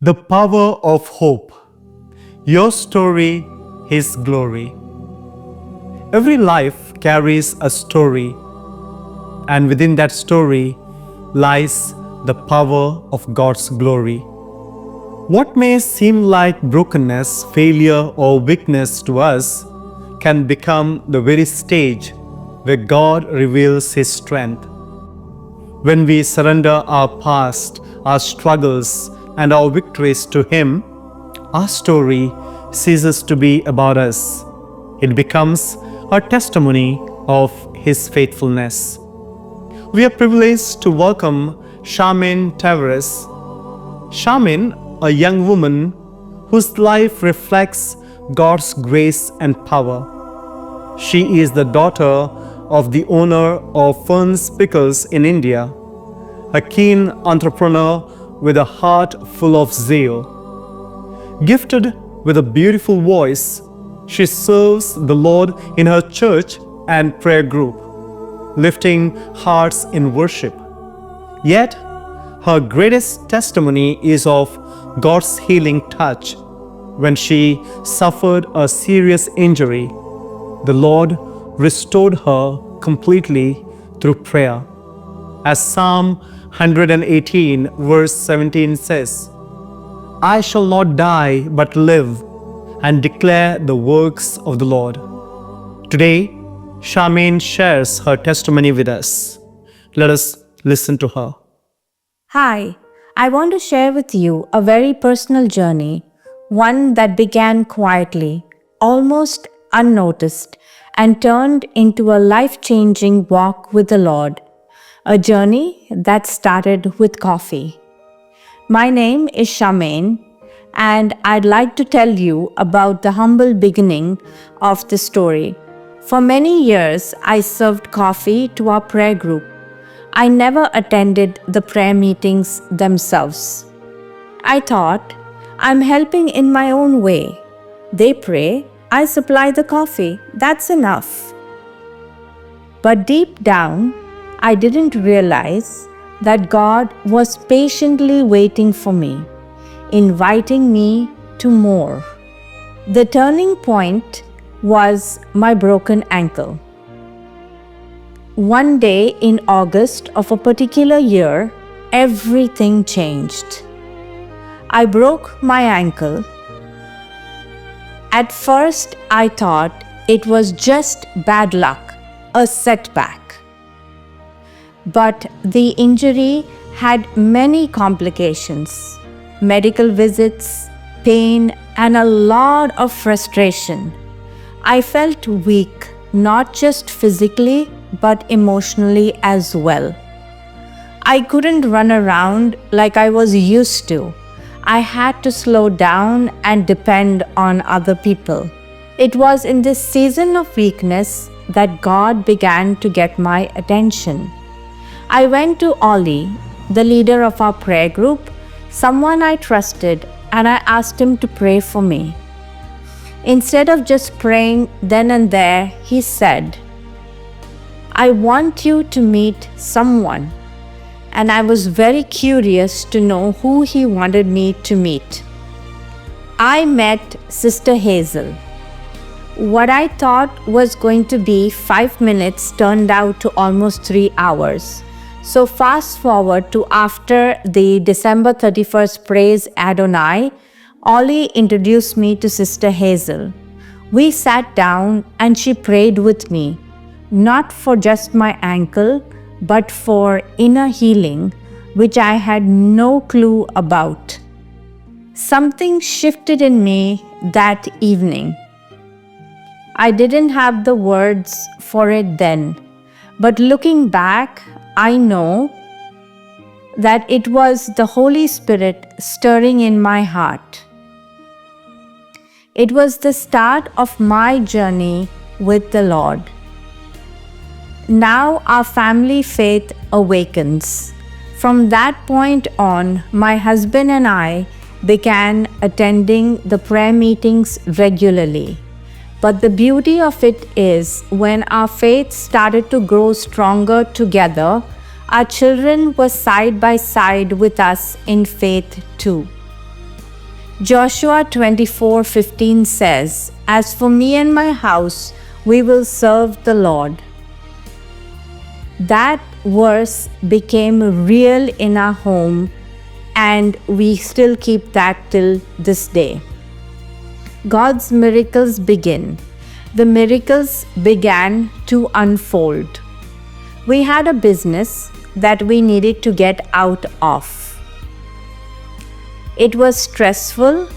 The power of hope. Your story, His glory. Every life carries a story, and within that story lies the power of God's glory. What may seem like brokenness, failure, or weakness to us can become the very stage where God reveals His strength. When we surrender our past, our struggles, and our victories to Him, our story ceases to be about us. It becomes a testimony of His faithfulness. We are privileged to welcome Charmaine Tavares. Charmaine, a young woman whose life reflects God's grace and power. She is the daughter of the owner of Fern's Pickles in India, a keen entrepreneur with a heart full of zeal. Gifted with a beautiful voice, she serves the Lord in her church and prayer group, lifting hearts in worship. Yet, her greatest testimony is of God's healing touch. When she suffered a serious injury, the Lord restored her completely through prayer. As Psalm 118 verse 17 says, "I shall not die but live and declare the works of the Lord." Today, Charmaine shares her testimony with us. Let us listen to her. Hi, I want to share with you a very personal journey, one that began quietly, almost unnoticed, and turned into a life-changing walk with the Lord. A journey that started with coffee. My name is Charmaine, and I'd like to tell you about the humble beginning of the story. For many years, I served coffee to our prayer group. I never attended the prayer meetings themselves. I thought, I'm helping in my own way. They pray, I supply the coffee, that's enough. But deep down, I didn't realize that God was patiently waiting for me, inviting me to more. The turning point was my broken ankle. One day in August of a particular year, everything changed. I broke my ankle. At first, I thought it was just bad luck, a setback. But the injury had many complications, medical visits, pain, and a lot of frustration. I felt weak, not just physically, but emotionally as well. I couldn't run around like I was used to. I had to slow down and depend on other people. It was in this season of weakness that God began to get my attention. I went to Ollie, the leader of our prayer group, someone I trusted, and I asked him to pray for me. Instead of just praying then and there, he said, "I want you to meet someone." And I was very curious to know who he wanted me to meet. I met Sister Hazel. What I thought was going to be 5 minutes turned out to almost 3 hours. So fast forward to after the December 31st Praise Adonai, Ollie introduced me to Sister Hazel. We sat down and she prayed with me, not for just my ankle, but for inner healing, which I had no clue about. Something shifted in me that evening. I didn't have the words for it then, but looking back, I know that it was the Holy Spirit stirring in my heart. It was the start of my journey with the Lord. Now our family faith awakens. From that point on, my husband and I began attending the prayer meetings regularly. But the beauty of it is, when our faith started to grow stronger together, our children were side by side with us in faith too. Joshua 24:15 says, "As for me and my house, we will serve the Lord." That verse became real in our home, and we still keep that till this day. God's miracles begin. The miracles began to unfold. We had a business that we needed to get out of. It was stressful,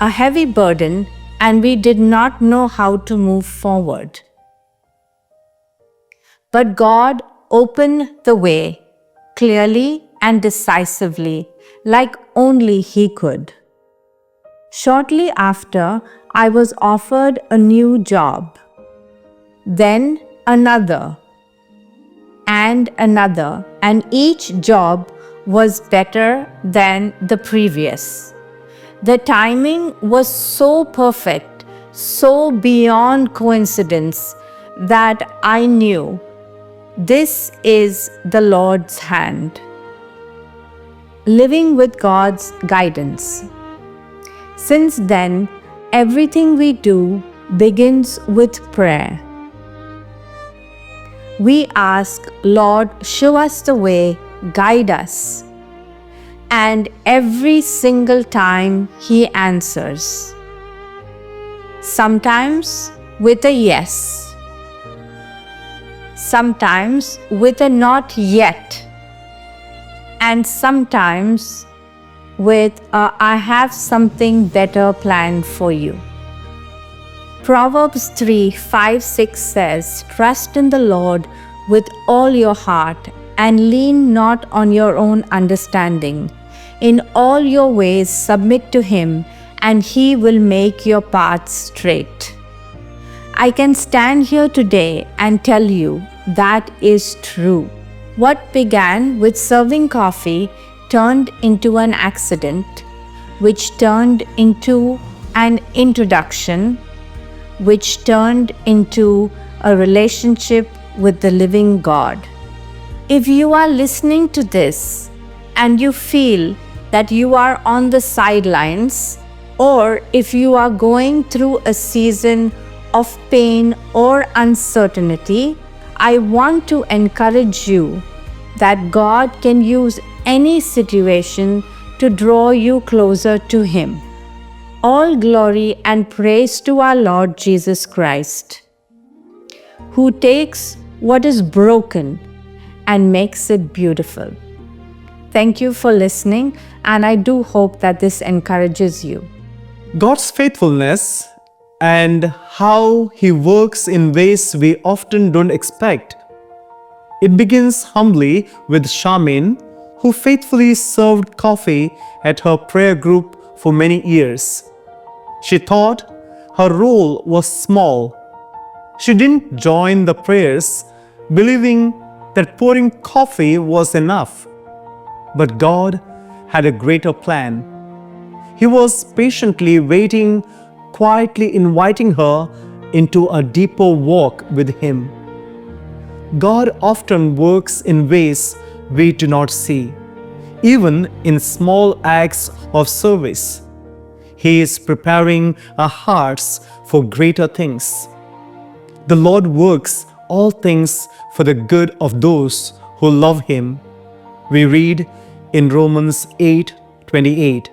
a heavy burden, and we did not know how to move forward. But God opened the way clearly and decisively, like only He could. Shortly after, I was offered a new job, then another, and each job was better than the previous. The timing was so perfect, so beyond coincidence, that I knew this is the Lord's hand. Living with God's guidance. Since then, everything we do begins with prayer. We ask, "Lord, show us the way, guide us." And every single time He answers. Sometimes with a yes. Sometimes with a not yet. And sometimes with a "I have something better planned for you." Proverbs 3:5-6 says, "Trust in the Lord with all your heart and lean not on your own understanding. In all your ways submit to Him, and He will make your paths straight." I can stand here today and tell you that is true. What began with serving coffee turned into an accident, which turned into an introduction, which turned into a relationship with the living God. If you are listening to this and you feel that you are on the sidelines, or if you are going through a season of pain or uncertainty, I want to encourage you that God can use any situation to draw you closer to Him. All glory and praise to our Lord Jesus Christ, who takes what is broken and makes it beautiful. Thank you for listening, and I do hope that this encourages you. God's faithfulness and how He works in ways we often don't expect. It begins humbly with Charmaine, who faithfully served coffee at her prayer group for many years. She thought her role was small. She didn't join the prayers, believing that pouring coffee was enough. But God had a greater plan. He was patiently waiting, quietly inviting her into a deeper walk with Him. God often works in ways we do not see, even in small acts of service. He is preparing our hearts for greater things. The Lord works all things for the good of those who love Him. We read in Romans 8:28.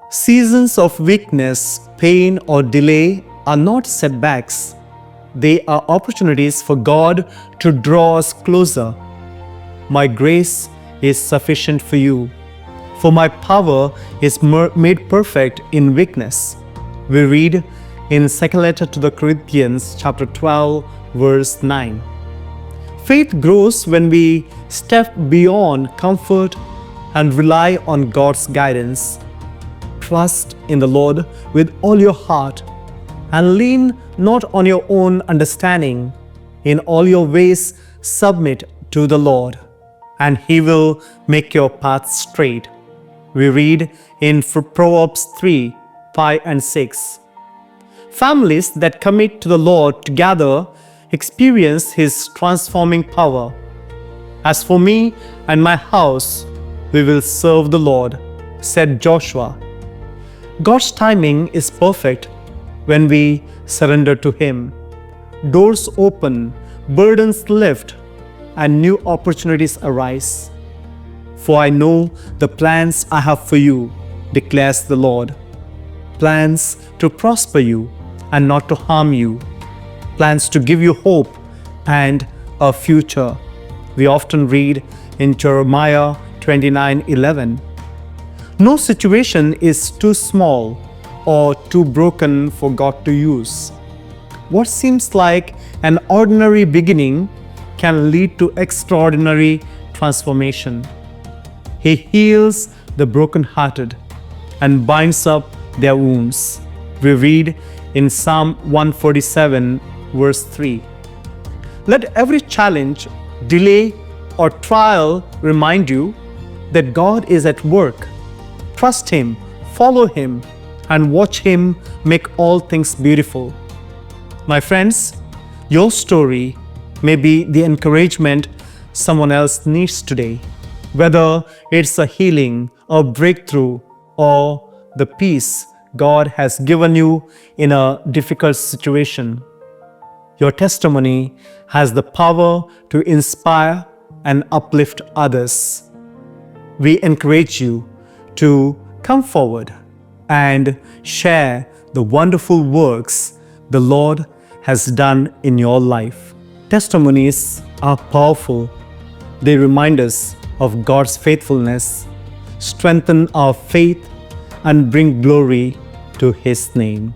Seasons of weakness, pain, or delay are not setbacks. They are opportunities for God to draw us closer. My grace is sufficient for you, for my power is made perfect in weakness. We read in 2nd letter to the Corinthians chapter 12 verse 9. Faith grows when we step beyond comfort and rely on God's guidance. Trust in the Lord with all your heart and lean not on your own understanding. In all your ways submit to the Lord, and He will make your paths straight. We read in Proverbs 3:5 and 6. Families that commit to the Lord together experience His transforming power. As for me and my house, we will serve the Lord, said Joshua. God's timing is perfect when we surrender to Him. Doors open, burdens lift, and new opportunities arise. For I know the plans I have for you, declares the Lord. Plans to prosper you and not to harm you. Plans to give you hope and a future. We often read in Jeremiah 29:11. No situation is too small or too broken for God to use. What seems like an ordinary beginning can lead to extraordinary transformation. He heals the brokenhearted and binds up their wounds. We read in Psalm 147, verse 3. Let every challenge, delay, or trial remind you that God is at work. Trust Him, follow Him, and watch Him make all things beautiful. My friends, your story may be the encouragement someone else needs today, whether it's a healing, a breakthrough, or the peace God has given you in a difficult situation. Your testimony has the power to inspire and uplift others. We encourage you to come forward and share the wonderful works the Lord has done in your life. Testimonies are powerful. They remind us of God's faithfulness, strengthen our faith, and bring glory to His name.